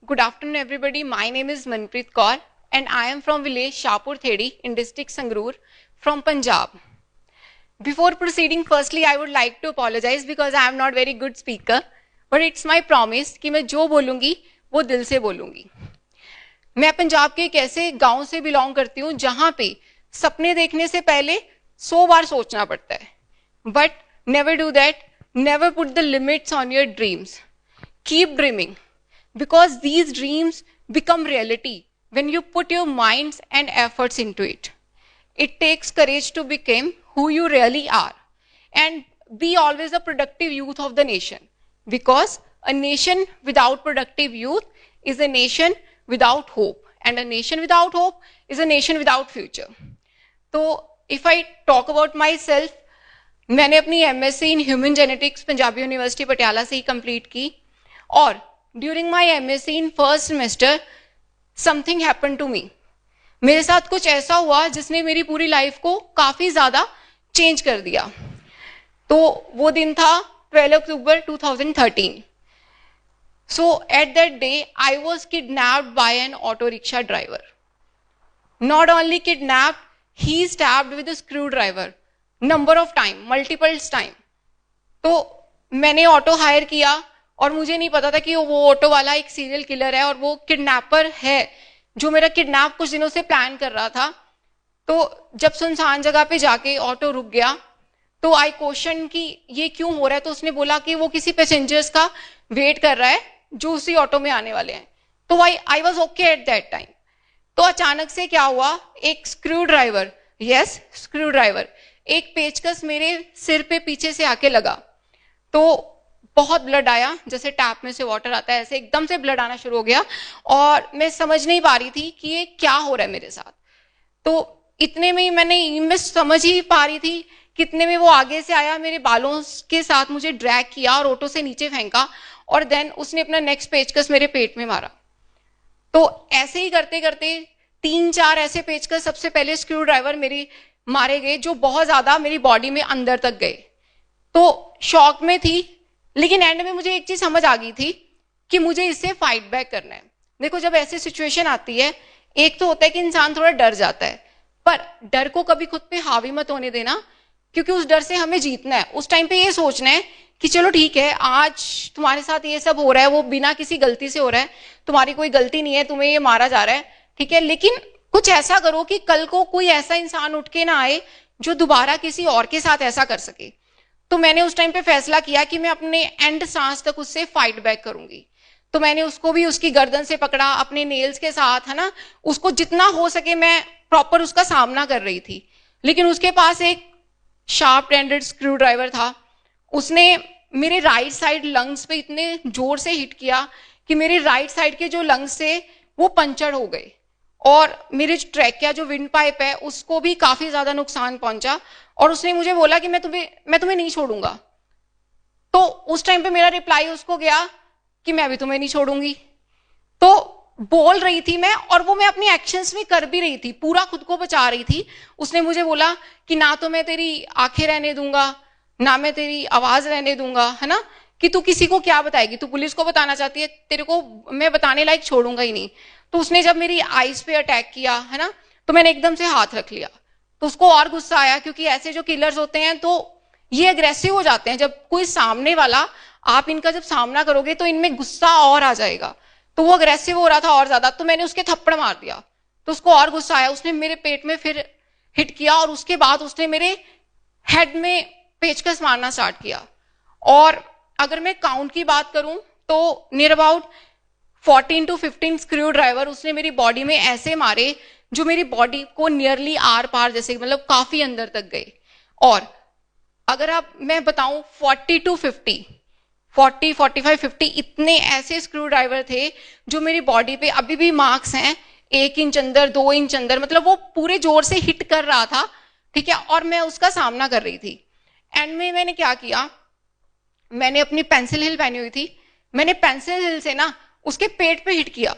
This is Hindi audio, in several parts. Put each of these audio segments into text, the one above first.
Good afternoon, everybody. My name is Manpreet Kaur, and I am from village Shahpur Thedi in district Sangrur from Punjab. Before proceeding, firstly, I would like to apologize because I am not very good speaker, but it's my promise कि मैं जो बोलूँगी वो दिल से बोलूँगी. मैं पंजाब के एक ऐसे गांव से बिलोंग करती हूँ जहाँ पे सपने देखने से पहले 100 बार सोचना पड़ता है. But never do that. Never put the limits on your dreams. Keep dreaming. Because these dreams become reality when you put your minds and efforts into it. It takes courage to become who you really are and be always a productive youth of the nation. Because a nation without productive youth is a nation without hope, and a nation without hope is a nation without future. So if I talk about myself, मैंने अपनी MSc in Human Genetics Punjabi university Patiala से ही कंप्लीट की और during my MSc in first semester something happen to me. मेरे साथ कुछ ऐसा हुआ जिसने मेरी पूरी लाइफ को काफी ज्यादा चेंज कर दिया. तो वो दिन था 12 October 2013. So at that day I was kidnapped by an auto rickshaw driver. Not only kidnapped, he stabbed with a screwdriver number of time, multiples time. तो मैंने ऑटो हायर किया और मुझे नहीं पता था कि वो ऑटो वाला एक सीरियल किलर है और वो किडनैपर है जो मेरा किडनैप कुछ दिनों से प्लान कर रहा था. तो जब सुनसान जगह पे जाके ऑटो रुक गया तो आई क्वेश्चन कि ये क्यों हो रहा है. तो उसने बोला कि वो किसी पैसेंजर्स का वेट कर रहा है जो उसी ऑटो में आने वाले हैं. तो I was okay at that time. तो अचानक से क्या हुआ, एक screw driver, yes screw driver, एक पेचकस मेरे सिर पे पीछे से आके लगा. तो बहुत ब्लड आया, जैसे टैप में से वाटर आता है ऐसे एकदम से ब्लड आना शुरू हो गया और मैं समझ नहीं पा रही थी कि ये क्या हो रहा है मेरे साथ. तो इतने में मैं समझ ही पा रही थी, कितने में वो आगे से आया, मेरे बालों के साथ मुझे ड्रैग किया और ऑटो से नीचे फेंका और देन उसने अपना नेक्स्ट पेचकस मेरे पेट में मारा. तो ऐसे ही करते करते 3-4 ऐसे पेचकस सबसे पहले स्क्रू ड्राइवर मेरे मारे गए जो बहुत ज्यादा मेरी बॉडी में अंदर तक गए. तो शॉक में थी, लेकिन एंड में मुझे एक चीज समझ आ गई थी कि मुझे इससे फाइट बैक करना है. देखो जब ऐसी सिचुएशन आती है, एक तो होता है कि इंसान थोड़ा डर जाता है, पर डर को कभी खुद पे हावी मत होने देना, क्योंकि उस डर से हमें जीतना है. उस टाइम पे ये सोचना है कि चलो ठीक है, आज तुम्हारे साथ ये सब हो रहा है, वो बिना किसी गलती से हो रहा है, तुम्हारी कोई गलती नहीं है, तुम्हें ये मारा जा रहा है, ठीक है, लेकिन कुछ ऐसा करो कि कल को कोई ऐसा इंसान उठ के ना आए जो दोबारा किसी और के साथ ऐसा कर सके. तो मैंने उस टाइम पे फैसला किया कि मैं अपने एंड सांस तक उससे फाइट बैक करूंगी. तो मैंने उसको भी उसकी गर्दन से पकड़ा अपने नेल्स के साथ, है ना, उसको जितना हो सके मैं प्रॉपर उसका सामना कर रही थी. लेकिन उसके पास एक शार्प एंडेड स्क्रू ड्राइवर था. उसने मेरे राइट साइड लंग्स पे इतने जोर से हिट किया कि मेरे राइट साइड के जो लंग्स थे वो पंचर हो गए और मेरे ट्रैकिया जो विंड पाइप है उसको भी काफी ज्यादा नुकसान पहुंचा. और उसने मुझे बोला कि मैं तुम्हें नहीं छोड़ूंगा. तो उस टाइम पे मेरा रिप्लाई उसको गया कि मैं भी तुम्हें नहीं छोड़ूंगी. तो बोल रही थी मैं, और वो मैं अपनी एक्शंस में कर भी रही थी, पूरा खुद को बचा रही थी. उसने मुझे बोला कि ना तो मैं तेरी आंखें रहने दूंगा, ना मैं तेरी आवाज रहने दूंगा, है ना, कि तू किसी को क्या बताएगी, तू पुलिस को बताना चाहती है, तेरे को मैं बताने लायक छोड़ूंगा ही नहीं. तो उसने जब मेरी आईज पे अटैक किया, है ना, तो मैंने एकदम से हाथ रख लिया. तो उसको और गुस्सा आया, क्योंकि ऐसे जो किलर्स होते हैं तो ये अग्रेसिव हो जाते हैं. जब कोई सामने वाला, आप इनका जब सामना करोगे तो इनमें गुस्सा और आ जाएगा. तो वो अग्रेसिव हो रहा था और ज्यादा, तो मैंने उसके थप्पड़ मार दिया. तो उसको और गुस्सा आया, उसने मेरे पेट में फिर हिट किया और उसके बाद उसने मेरे हेड में पेचकस मारना स्टार्ट किया. और अगर मैं काउंट की बात करूं तो near about 14 to 15 screw driver उसने मेरी बॉडी में ऐसे मारे जो मेरी बॉडी को नियरली आर पार, जैसे मतलब काफी अंदर तक गए. और अगर मैं बताऊं 40 to 50, 40, 45, 50 इतने ऐसे स्क्रू ड्राइवर थे जो मेरी बॉडी पे अभी भी मार्क्स हैं, 1 इंच अंदर, 2 इंच अंदर, मतलब वो पूरे जोर से हिट कर रहा था, ठीक है, और मैं उसका सामना कर रही थी. एंड में मैंने क्या किया, मैंने अपनी पेंसिल हिल पहनी हुई थी, मैंने पेंसिल हिल से ना उसके पेट पे हिट किया.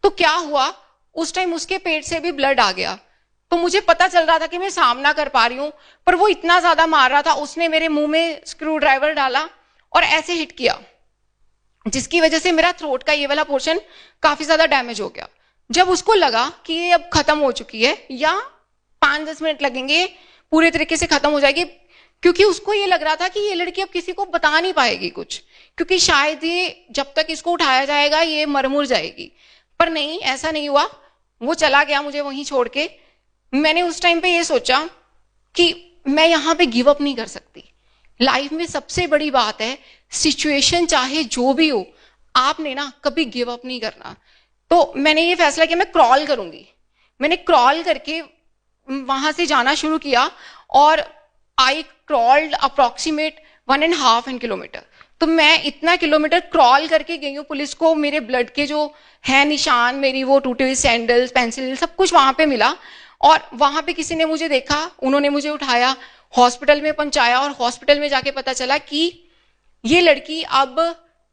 तो क्या हुआ, उस टाइम उसके पेट से भी ब्लड आ गया. तो मुझे पता चल रहा था कि मैं सामना कर पा रही हूं, पर वो इतना ज्यादा मार रहा था. उसने मेरे मुंह में स्क्रू ड्राइवर डाला और ऐसे हिट किया जिसकी वजह से मेरा थ्रोट का ये वाला पोर्शन काफी ज्यादा डैमेज हो गया। जब उसको लगा कि ये अब खत्म हो चुकी है या 5-10 मिनट लगेंगे पूरे तरीके से खत्म हो जाएगी, क्योंकि उसको ये लग रहा था कि ये लड़की अब किसी को बता नहीं पाएगी कुछ, क्योंकि शायद ये जब तक इसको उठाया जाएगा ये मर जाएगी। पर नहीं, ऐसा नहीं हुआ, वो चला गया मुझे वहीं छोड़ के। मैंने उस टाइम पे ये सोचा कि मैं यहां पे गिव अप नहीं कर सकती। लाइफ में सबसे बड़ी बात है, सिचुएशन चाहे जो भी हो, आपने ना कभी गिव अप नहीं करना। तो मैंने ये फैसला किया मैं क्रॉल करूंगी। मैंने क्रॉल करके वहां से जाना शुरू किया और आई क्रॉल्ड अप्रोक्सीमेट 1.5 किलोमीटर। तो मैं इतना किलोमीटर क्रॉल करके गई हूँ। पुलिस को मेरे ब्लड के जो है निशान, मेरी वो टूटी हुई सैंडल्स, पेंसिल, सब कुछ वहां पे मिला। और वहां पे किसी ने मुझे देखा, उन्होंने मुझे उठाया, हॉस्पिटल में पहुंचाया और हॉस्पिटल में जाके पता चला कि ये लड़की अब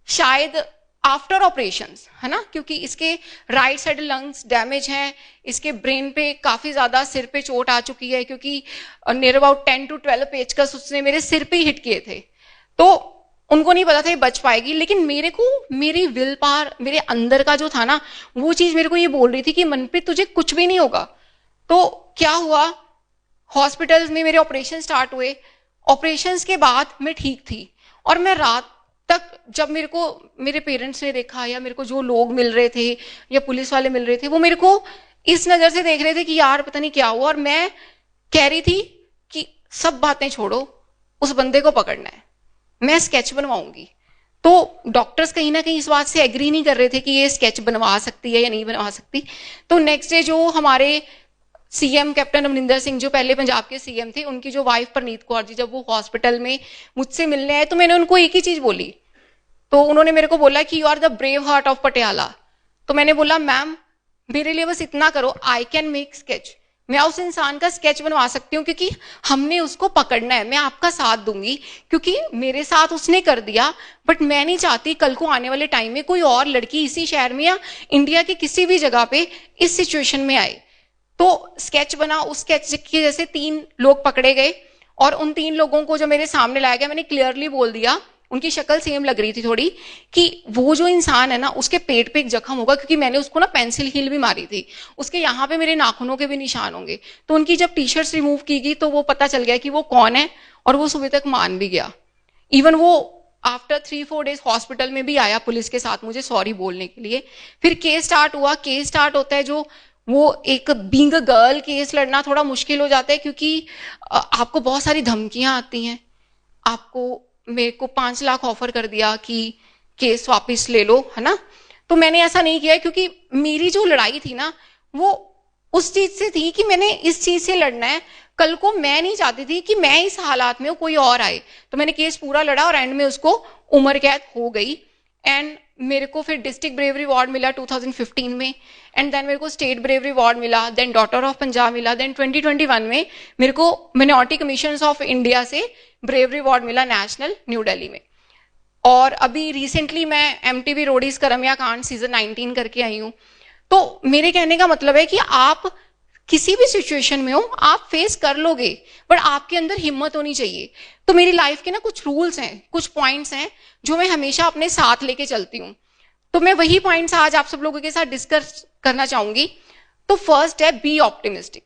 शायद आफ्टर ऑपरेशंस, है ना, क्योंकि इसके राइट साइड लंग्स डैमेज हैं, इसके ब्रेन पे काफी ज्यादा सिर पे चोट आ चुकी है, क्योंकि नियर अबाउट 10 to 12 पेचकस उसने मेरे सिर पे हिट किए थे। तो उनको नहीं पता था ये बच पाएगी, लेकिन मेरे को मेरी विल पावर, मेरे अंदर का जो था ना, वो चीज मेरे को ये बोल रही थी कि मनप्रीत तुझे कुछ भी नहीं होगा। तो क्या हुआ, हॉस्पिटल्स में मेरे ऑपरेशन स्टार्ट हुए। ऑपरेशंस के बाद मैं ठीक थी और मैं रात तक, जब मेरे को मेरे पेरेंट्स ने देखा या मेरे को जो लोग मिल रहे थे या पुलिस वाले मिल रहे थे, वो मेरे को इस नजर से देख रहे थे कि यार पता नहीं क्या हुआ। और मैं कह रही थी कि सब बातें छोड़ो, उस बंदे को पकड़ना है, मैं स्केच बनवाऊंगी। तो डॉक्टर्स कहीं ना कहीं इस बात से एग्री नहीं कर रहे थे कि ये स्केच बनवा सकती है या नहीं बनवा सकती। तो नेक्स्ट डे जो हमारे सीएम कैप्टन अमरिंदर सिंह, जो पहले पंजाब के सीएम थे, उनकी जो वाइफ परनीत कौर जी, जब वो हॉस्पिटल में मुझसे मिलने आए, तो मैंने उनको एक ही चीज बोली। तो उन्होंने मेरे को बोला कि you are the brave heart of Patiala. तो मैंने बोला मैम मेरे लिए बस इतना करो, आई कैन मेक स्केच, मैं उस इंसान का स्केच बनवा सकती हूँ, क्योंकि हमने उसको पकड़ना है, मैं आपका साथ दूंगी, क्योंकि मेरे साथ उसने कर दिया। बट मैं नहीं चाहती कल को आने वाले टाइम में कोई और लड़की इसी शहर में या इंडिया की किसी भी जगह पे इस सिचुएशन में आए। तो स्केच बना, उस स्केच की जैसे 3 लोग पकड़े गए और उन 3 लोगों को जब मेरे सामने लाया गया, मैंने क्लियरली बोल दिया, उनकी शक्ल सेम लग रही थी थोड़ी, कि वो जो इंसान है ना, उसके पेट पे एक जख्म होगा, क्योंकि मैंने उसको ना पेंसिल हील भी मारी थी, उसके यहाँ पे मेरे नाखूनों के भी निशान होंगे। तो उनकी जब टी शर्ट्स रिमूव की गई तो वो पता चल गया कि वो कौन है, और वो सुबह तक मान भी गया। इवन वो आफ्टर 3-4 डेज हॉस्पिटल में भी आया पुलिस के साथ मुझे सॉरी बोलने के लिए। फिर केस स्टार्ट हुआ। केस स्टार्ट होता है, जो वो एक बीइंग अ गर्ल केस लड़ना थोड़ा मुश्किल हो जाता है, क्योंकि आपको बहुत सारी धमकियां आती हैं। आपको, मेरे को 5 लाख ऑफर कर दिया कि केस वापस ले लो, है ना। तो मैंने ऐसा नहीं किया, क्योंकि मेरी जो लड़ाई थी ना, वो उस चीज से थी कि मैंने इस चीज से लड़ना है। कल को मैं नहीं चाहती थी कि मैं इस हालात में कोई और आए। तो मैंने केस पूरा लड़ा और एंड में उसको उम्र कैद हो गई। एंड मेरे को फिर डिस्ट्रिक्ट ब्रेवरी अवार्ड मिला 2015 में, एंड देन मेरे को स्टेट ब्रेवरी अवार्ड मिला, देन डॉटर ऑफ पंजाब मिला, देन 2021 में मेरे को मिनॉरिटी कमीशन ऑफ इंडिया से ब्रेवरी अवार्ड मिला नेशनल, न्यू दिल्ली में। और अभी रिसेंटली मैं MTV रोडीज करमिया कांड सीजन 19 करके आई हूँ। तो मेरे कहने का मतलब है कि आप किसी भी सिचुएशन में हो, आप फेस कर लोगे, बट आपके अंदर हिम्मत होनी चाहिए। तो मेरी लाइफ के ना कुछ रूल्स हैं, कुछ पॉइंट्स हैं जो मैं हमेशा अपने साथ लेके चलती हूँ। तो मैं वही पॉइंट्स आज आप सब लोगों के साथ डिस्कस करना चाहूंगी। तो फर्स्ट है बी ऑप्टिमिस्टिक।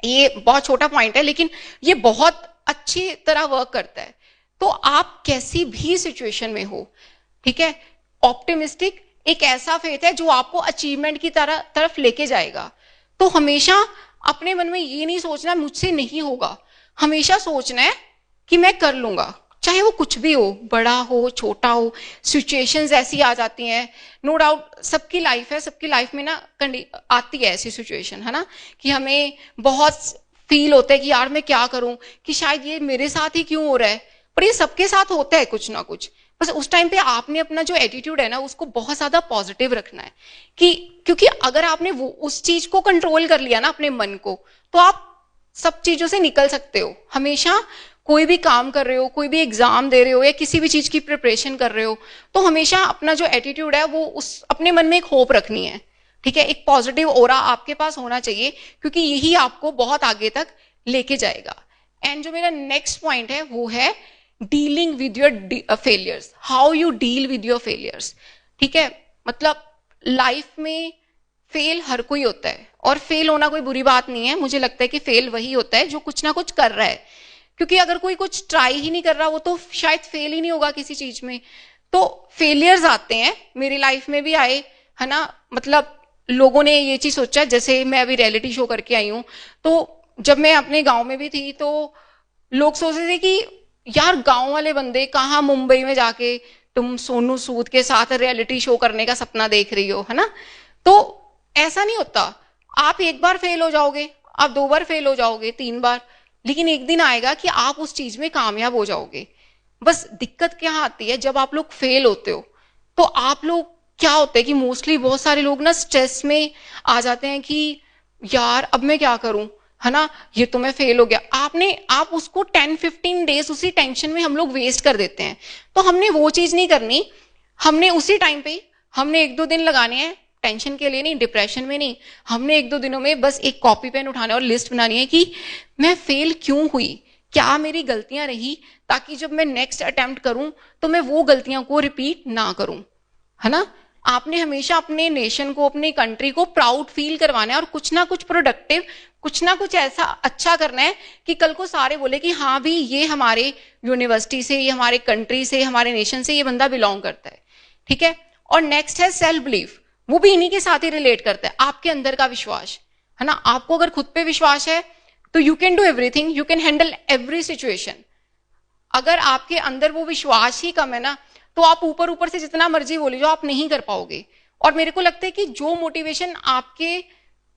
ये बहुत छोटा पॉइंट है, लेकिन ये बहुत अच्छी तरह वर्क करता है। तो आप कैसी भी सिचुएशन में हो, ठीक है, ऑप्टिमिस्टिक एक ऐसा फेथ है जो आपको अचीवमेंट की तरफ लेके जाएगा। तो हमेशा अपने मन में ये नहीं सोचना मुझसे नहीं होगा, हमेशा सोचना है कि मैं कर लूंगा, चाहे वो कुछ भी हो, बड़ा हो छोटा हो। सिचुएशंस ऐसी आ जाती हैं, नो डाउट सबकी लाइफ है, सबकी लाइफ में ना आती है ऐसी सिचुएशन, है ना, कि हमें बहुत फील होता है कि यार मैं क्या करूं, कि शायद ये मेरे साथ ही क्यों हो रहा है, पर ये सबके साथ होता है कुछ ना कुछ। बस उस टाइम पे आपने अपना जो एटीट्यूड है ना, उसको बहुत ज्यादा पॉजिटिव रखना है, कि क्योंकि अगर आपने वो उस चीज को कंट्रोल कर लिया ना अपने मन को, तो आप सब चीजों से निकल सकते हो। हमेशा कोई भी काम कर रहे हो, कोई भी एग्जाम दे रहे हो या किसी भी चीज की प्रिपरेशन कर रहे हो, तो हमेशा अपना जो एटीट्यूड है वो उस अपने मन में एक होप रखनी है, ठीक है, एक पॉजिटिव ऑरा आपके पास होना चाहिए, क्योंकि यही आपको बहुत आगे तक लेके जाएगा। एंड जो मेरा नेक्स्ट पॉइंट है वो है dealing with your failures, how you deal with your failures. ठीक है, मतलब लाइफ में फेल हर कोई होता है, और फेल होना कोई बुरी बात नहीं है। मुझे लगता है कि फेल वही होता है जो कुछ ना कुछ कर रहा है, क्योंकि अगर कोई कुछ ट्राई ही नहीं कर रहा वो तो शायद फेल ही नहीं होगा किसी चीज में। तो फेलियर्स आते हैं, मेरी लाइफ में भी आए, है ना। मतलब लोगों ने ये चीज सोचा, जैसे मैं अभी रियलिटी शो करके आई हूं, तो जब मैं अपने गांव में भी थी तो लोग सोच रहे थे कि यार गांव वाले बंदे कहाँ मुंबई में जाके तुम सोनू सूद के साथ रियलिटी शो करने का सपना देख रही हो, है ना। तो ऐसा नहीं होता, आप एक बार फेल हो जाओगे, आप 2 बार फेल हो जाओगे, 3 बार, लेकिन एक दिन आएगा कि आप उस चीज में कामयाब हो जाओगे। बस दिक्कत क्या आती है, जब आप लोग फेल होते हो तो आप लोग क्या होता है कि मोस्टली बहुत सारे लोग ना स्ट्रेस में आ जाते हैं कि यार अब मैं क्या करूं, है ना, ये तो मैं फेल हो गया। आप उसको 10-15 डेज उसी टेंशन में हम लोग वेस्ट कर देते हैं। तो हमने वो चीज नहीं करनी, हमने उसी टाइम पे हमने 1-2 दिन लगाने हैं, टेंशन के लिए नहीं, डिप्रेशन में नहीं। हमने 1-2 दिनों में बस एक कॉपी पेन उठाना और लिस्ट बनानी है कि मैं फेल क्यों हुई, क्या मेरी गलतियां रही, ताकि जब मैं नेक्स्ट अटेम्प्ट करूं तो मैं वो गलतियों को रिपीट ना करूं, है ना। आपने हमेशा अपने नेशन को, अपनी कंट्री को प्राउड फील करवाना है, और कुछ ना कुछ प्रोडक्टिव, कुछ ना कुछ ऐसा अच्छा करना है कि कल को सारे बोले कि हाँ भी ये हमारे यूनिवर्सिटी से, ये हमारे कंट्री से, हमारे नेशन से ये बंदा बिलोंग करता है। ठीक है, और नेक्स्ट है सेल्फ बिलीफ, वो भी इन्हीं के साथ ही रिलेट करता है, आपके अंदर का विश्वास, है ना। आपको अगर खुद पे विश्वास है तो you can do everything, you can handle every situation. अगर आपके अंदर वो विश्वास ही कम है ना, तो आप ऊपर ऊपर से जितना मर्जी बोले जो, आप नहीं कर पाओगे। और मेरे को लगता है कि जो मोटिवेशन आपके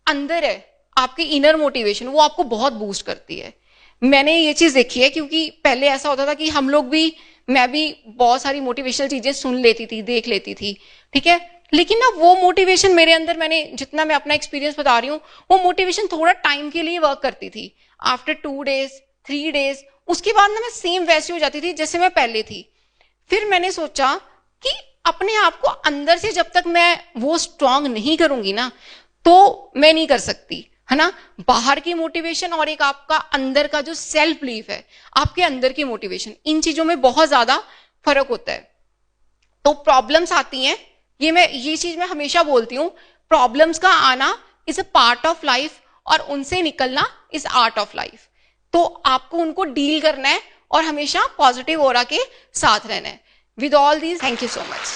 अंदर है, आपकी इनर मोटिवेशन, वो आपको बहुत बूस्ट करती है। मैंने ये चीज देखी है, क्योंकि पहले ऐसा होता था कि हम लोग भी, मैं भी बहुत सारी मोटिवेशनल चीजें सुन लेती थी, देख लेती थी, ठीक है, लेकिन ना वो मोटिवेशन मेरे अंदर, मैंने जितना मैं अपना एक्सपीरियंस बता रही हूँ, वो मोटिवेशन थोड़ा टाइम के लिए वर्क करती थी। आफ्टर 2 डेज 3 डेज उसके बाद ना मैं सेम वैसी हो जाती थी जैसे मैं पहले थी। फिर मैंने सोचा कि अपने आप को अंदर से जब तक मैं वो स्ट्रांग नहीं करूंगी ना, तो मैं नहीं कर सकती, है ना। बाहर की मोटिवेशन और एक आपका अंदर का जो सेल्फ बिलीफ है, आपके अंदर की मोटिवेशन, इन चीजों में बहुत ज्यादा फर्क होता है। तो प्रॉब्लम्स आती हैं, ये चीज मैं हमेशा बोलती हूँ, प्रॉब्लम्स का आना is a part of life, और उनसे निकलना इज आर्ट ऑफ लाइफ। तो आपको उनको डील करना है और हमेशा पॉजिटिव ऑरा के साथ रहना है। With all these, thank you so much.